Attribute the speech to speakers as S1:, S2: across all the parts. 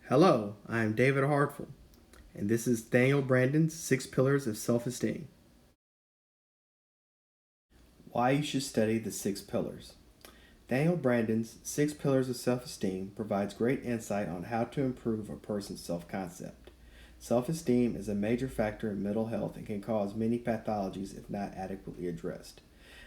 S1: Hello, I am David Hartful, and this is Nathaniel Branden's 6 Pillars of Self-Esteem. Why you should study the 6 pillars. Nathaniel Branden's 6 Pillars of Self-Esteem provides great insight on how to improve a person's self-concept. Self-esteem is a major factor in mental health and can cause many pathologies if not adequately addressed.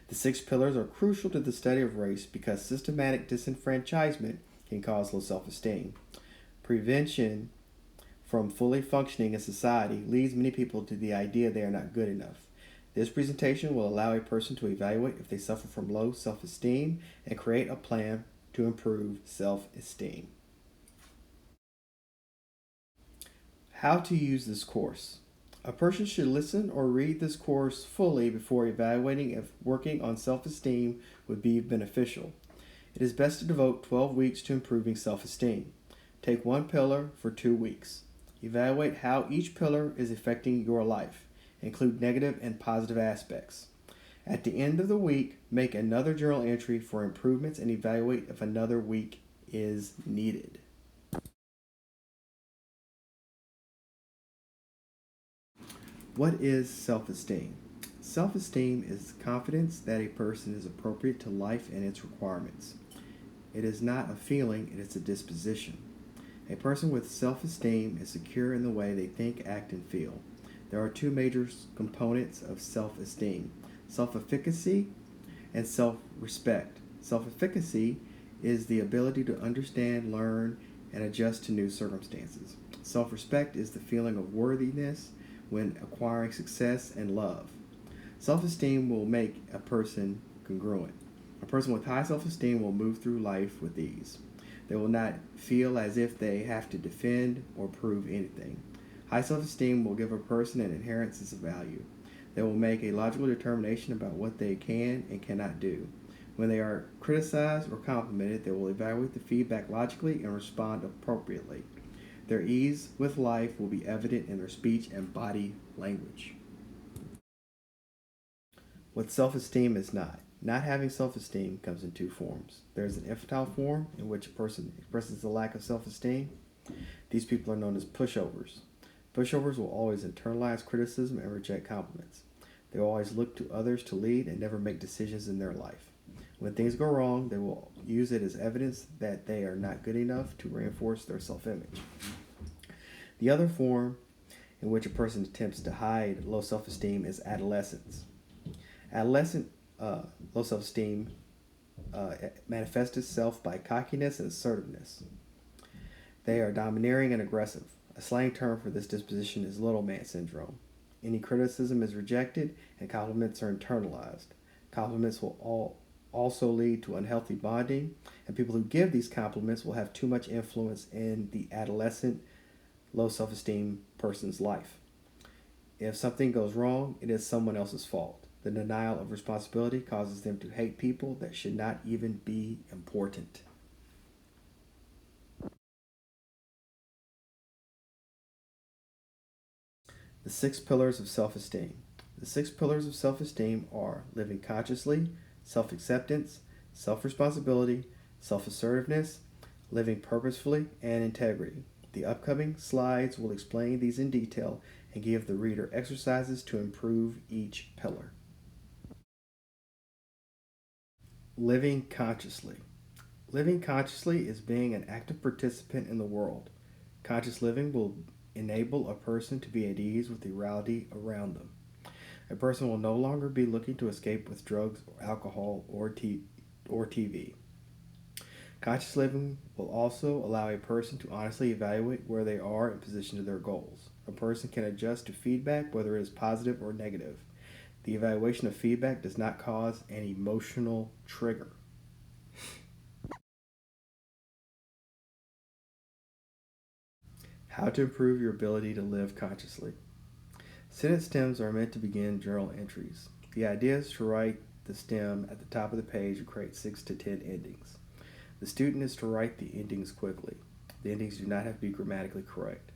S1: The 6 pillars are crucial to the study of race because systematic disenfranchisement can cause low self-esteem. Prevention from fully functioning in society leads many people to the idea they are not good enough. This presentation will allow a person to evaluate if they suffer from low self esteem and create a plan to improve self esteem. How to use this course. A person should listen or read this course fully before evaluating if working on self esteem would be beneficial. It is best to devote 12 weeks to improving self esteem. Take one pillar for 2 weeks. Evaluate how each pillar is affecting your life. Include negative and positive aspects. At the end of the week, make another journal entry for improvements and evaluate if another week is needed. What is self-esteem? Self-esteem is confidence that a person is appropriate to life and its requirements. It is not a feeling, it is a disposition. A person with self-esteem is secure in the way they think, act, and feel. There are two major components of self-esteem: self-efficacy and self-respect. Self-efficacy is the ability to understand, learn, and adjust to new circumstances. Self-respect is the feeling of worthiness when acquiring success and love. Self-esteem will make a person congruent. A person with high self-esteem will move through life with ease. They will not feel as if they have to defend or prove anything. High self-esteem will give a person an inherent sense of value. They will make a logical determination about what they can and cannot do. When they are criticized or complimented, they will evaluate the feedback logically and respond appropriately. Their ease with life will be evident in their speech and body language. What self-esteem is not. Not having self-esteem comes in two forms. There is an infantile form in which a person expresses a lack of self-esteem. These people are known as pushovers. Pushovers will always internalize criticism and reject compliments. They will always look to others to lead and never make decisions in their life. When things go wrong, they will use it as evidence that they are not good enough to reinforce their self-image. The other form in which a person attempts to hide low self-esteem is adolescence. Adolescent low self-esteem manifests itself by cockiness and assertiveness. They are domineering and aggressive. A slang term for this disposition is little man syndrome. Any criticism is rejected and compliments are internalized. Compliments will also lead to unhealthy bonding, and people who give these compliments will have too much influence in the adolescent low self-esteem person's life. If something goes wrong, it is someone else's fault. The denial of responsibility causes them to hate people that should not even be important. The 6 pillars of self-esteem. The 6 pillars of self-esteem are living consciously, self-acceptance, self-responsibility, self-assertiveness, living purposefully, and integrity. The upcoming slides will explain these in detail and give the reader exercises to improve each pillar. Living consciously. Living consciously is being an active participant in the world. Conscious living will enable a person to be at ease with the reality around them. A person will no longer be looking to escape with drugs or alcohol or TV. Conscious living will also allow a person to honestly evaluate where they are in position to their goals. A person can adjust to feedback, whether it is positive or negative. The evaluation of feedback does not cause an emotional trigger. How to improve your ability to live consciously. Sentence stems are meant to begin journal entries. The idea is to write the stem at the top of the page and create 6 to 10 endings. The student is to write the endings quickly. The endings do not have to be grammatically correct.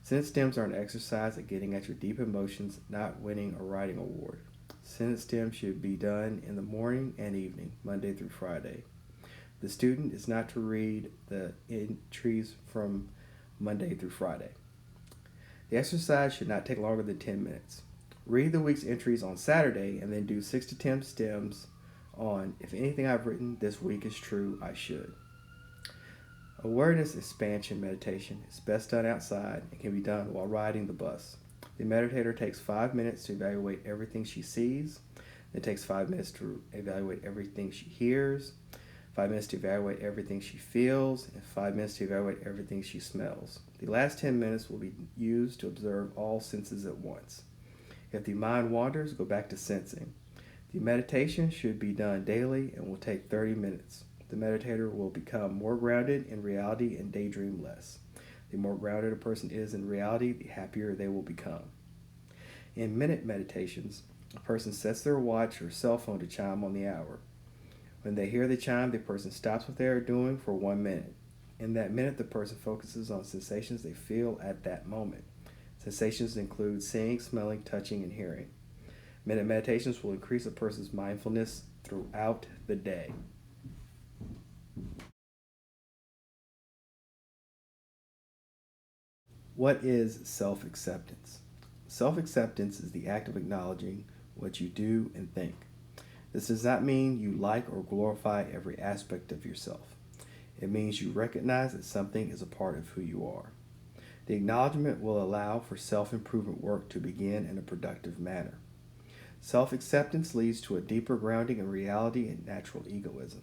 S1: Sentence stems are an exercise at getting at your deep emotions, not winning a writing award. Sentence stems should be done in the morning and evening, Monday through Friday. The student is not to read the entries from Monday through Friday. The exercise should not take longer than 10 minutes. Read the week's entries on Saturday and then do 6 to 10 stems on if anything I've written this week is true, I should. Awareness expansion meditation is best done outside and can be done while riding the bus. The meditator takes 5 minutes to evaluate everything she sees, then takes 5 minutes to evaluate everything she hears, 5 minutes to evaluate everything she feels, and 5 minutes to evaluate everything she smells. The last 10 minutes will be used to observe all senses at once. If the mind wanders, go back to sensing. The meditation should be done daily and will take 30 minutes. The meditator will become more grounded in reality and daydream less. The more grounded a person is in reality, the happier they will become. In minute meditations, a person sets their watch or cell phone to chime on the hour. When they hear the chime, the person stops what they are doing for 1 minute. In that minute, the person focuses on sensations they feel at that moment. Sensations include seeing, smelling, touching, and hearing. Minute meditations will increase a person's mindfulness throughout the day. What is self-acceptance? Self-acceptance is the act of acknowledging what you do and think. This does not mean you like or glorify every aspect of yourself. It means you recognize that something is a part of who you are. The acknowledgement will allow for self-improvement work to begin in a productive manner. Self-acceptance leads to a deeper grounding in reality and natural egoism.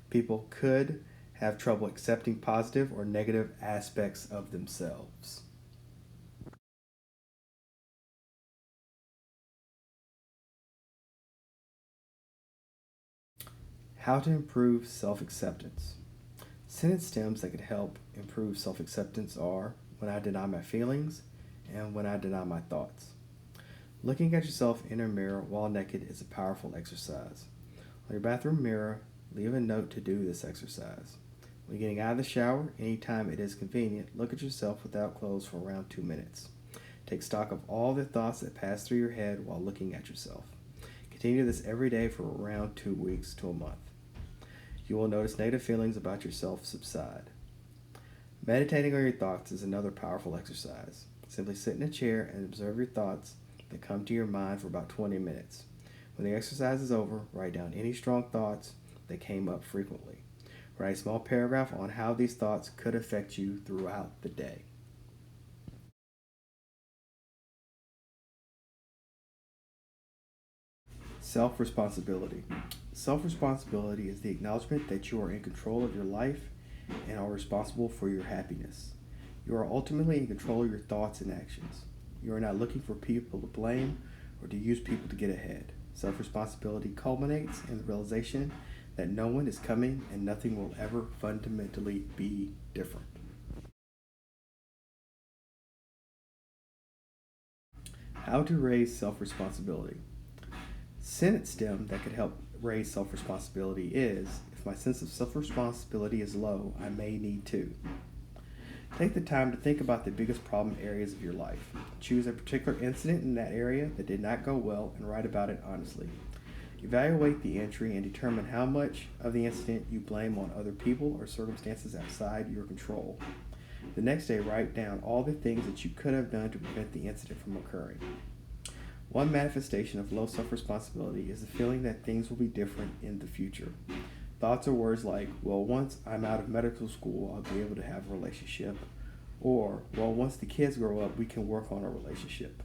S1: People could have trouble accepting positive or negative aspects of themselves. How to improve self-acceptance. Sentence stems that could help improve self-acceptance are when I deny my feelings and when I deny my thoughts. Looking at yourself in a mirror while naked is a powerful exercise. On your bathroom mirror, leave a note to do this exercise. When getting out of the shower, anytime it is convenient, look at yourself without clothes for around 2 minutes. Take stock of all the thoughts that pass through your head while looking at yourself. Continue this every day for around 2 weeks to a month. You will notice negative feelings about yourself subside. Meditating on your thoughts is another powerful exercise. Simply sit in a chair and observe your thoughts that come to your mind for about 20 minutes. When the exercise is over, write down any strong thoughts that came up frequently. Write a small paragraph on how these thoughts could affect you throughout the day. Self-responsibility. Self-responsibility is the acknowledgement that you are in control of your life and are responsible for your happiness. You are ultimately in control of your thoughts and actions. You are not looking for people to blame or to use people to get ahead. Self-responsibility culminates in the realization that no one is coming and nothing will ever fundamentally be different. How to raise self-responsibility. Sentence stem that could help raise self-responsibility is, if my sense of self-responsibility is low, I may need to. Take the time to think about the biggest problem areas of your life. Choose a particular incident in that area that did not go well and write about it honestly. Evaluate the entry and determine how much of the incident you blame on other people or circumstances outside your control. The next day, write down all the things that you could have done to prevent the incident from occurring. One manifestation of low self-responsibility is the feeling that things will be different in the future. Thoughts or words like, well, once I'm out of medical school, I'll be able to have a relationship. Or, well, once the kids grow up, we can work on a relationship.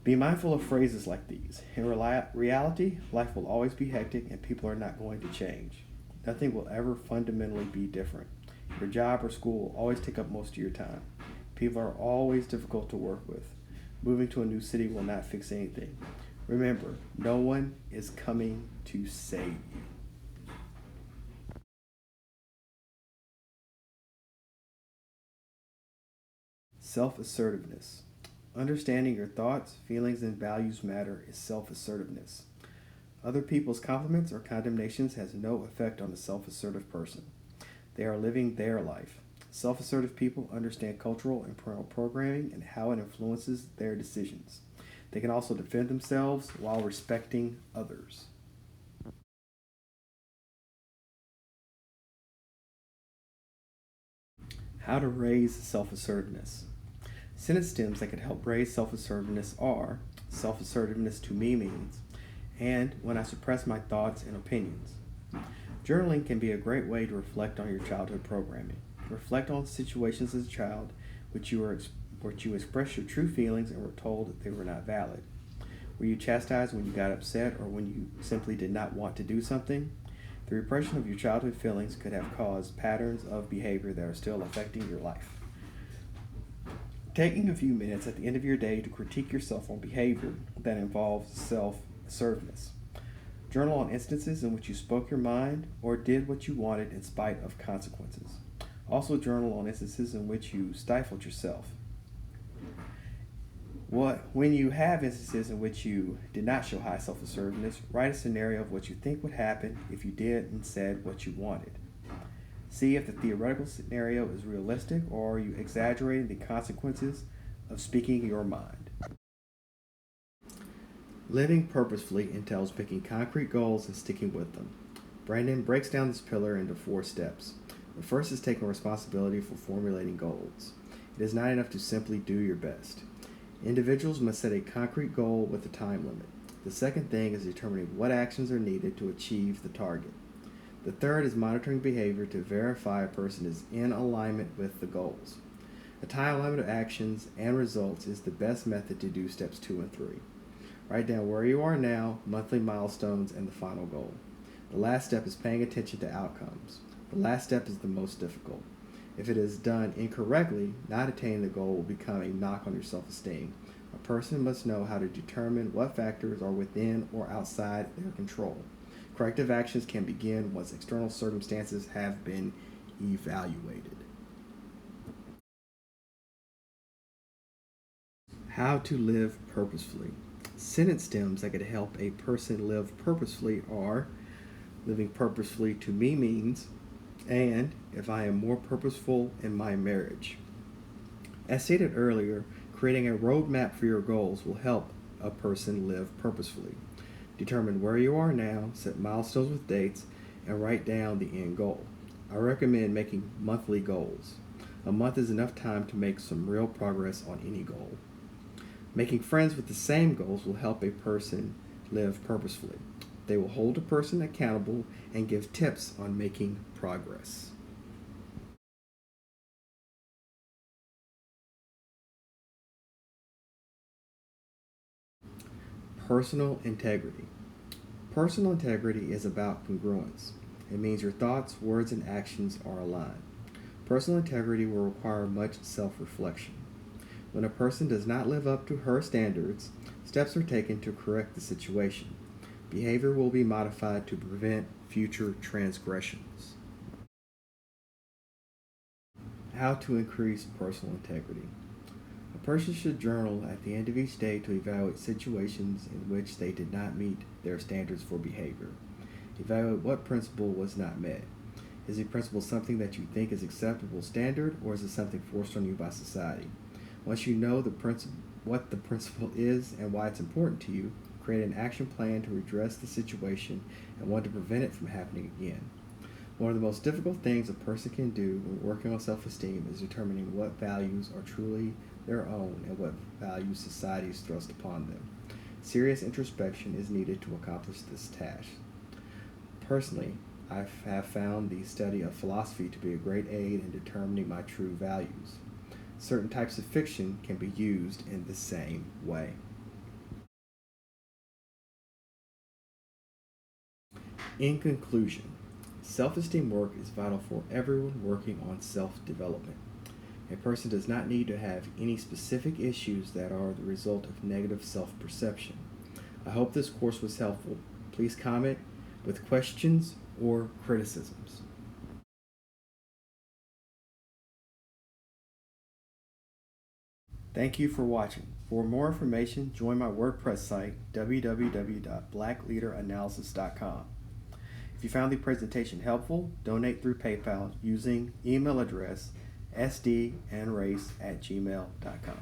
S1: Be mindful of phrases like these. In reality, life will always be hectic and people are not going to change. Nothing will ever fundamentally be different. Your job or school will always take up most of your time. People are always difficult to work with. Moving to a new city will not fix anything. Remember, no one is coming to save you. Self-assertiveness. Understanding your thoughts, feelings, and values matter is self-assertiveness. Other people's compliments or condemnations has no effect on a self-assertive person. They are living their life. Self-assertive people understand cultural and parental programming and how it influences their decisions. They can also defend themselves while respecting others. How to raise self-assertiveness. Sentence stems that could help raise self-assertiveness are self-assertiveness to me means, and when I suppress my thoughts and opinions. Journaling can be a great way to reflect on your childhood programming. Reflect on situations as a child which you expressed your true feelings and were told that they were not valid. Were you chastised when you got upset or when you simply did not want to do something? The repression of your childhood feelings could have caused patterns of behavior that are still affecting your life. Taking a few minutes at the end of your day to critique yourself on behavior that involves self-assertiveness. Journal on instances in which you spoke your mind or did what you wanted in spite of consequences. Also journal on instances in which you stifled yourself. When you have instances in which you did not show high self-assertiveness, write a scenario of what you think would happen if you did and said what you wanted. See if the theoretical scenario is realistic or are you exaggerating the consequences of speaking your mind. Living purposefully entails picking concrete goals and sticking with them. Branden breaks down this pillar into 4 steps. The first is taking responsibility for formulating goals. It is not enough to simply do your best. Individuals must set a concrete goal with a time limit. The second thing is determining what actions are needed to achieve the target. The third is monitoring behavior to verify a person is in alignment with the goals. A time limit of actions and results is the best method to do steps 2 and 3. Write down where you are now, monthly milestones, and the final goal. The last step is paying attention to outcomes. The last step is the most difficult. If it is done incorrectly, not attaining the goal will become a knock on your self-esteem. A person must know how to determine what factors are within or outside their control. Corrective actions can begin once external circumstances have been evaluated. How to live purposefully. Sentence stems that could help a person live purposefully are living purposefully to me means, and if I am more purposeful in my marriage. As stated earlier, creating a roadmap for your goals will help a person live purposefully. Determine where you are now, set milestones with dates, and write down the end goal. I recommend making monthly goals. A month is enough time to make some real progress on any goal. Making friends with the same goals will help a person live purposefully. They will hold a person accountable and give tips on making progress. Personal integrity. Personal integrity is about congruence. It means your thoughts, words, and actions are aligned. Personal integrity will require much self-reflection. When a person does not live up to her standards, steps are taken to correct the situation. Behavior will be modified to prevent future transgressions. How to increase personal integrity. A person should journal at the end of each day to evaluate situations in which they did not meet their standards for behavior. Evaluate what principle was not met. Is the principle something that you think is acceptable standard, or is it something forced on you by society? Once you know what the principle is and why it's important to you, create an action plan to redress the situation and want to prevent it from happening again. One of the most difficult things a person can do when working on self-esteem is determining what values are truly their own and what values society has thrust upon them. Serious introspection is needed to accomplish this task. Personally, I have found the study of philosophy to be a great aid in determining my true values. Certain types of fiction can be used in the same way. In conclusion, self-esteem work is vital for everyone working on self-development. A person does not need to have any specific issues that are the result of negative self-perception. I hope this course was helpful. Please comment with questions or criticisms. Thank you for watching. For more information, join my WordPress site, www.blackleaderanalysis.com. If you found the presentation helpful, donate through PayPal using email address sdandrace@gmail.com.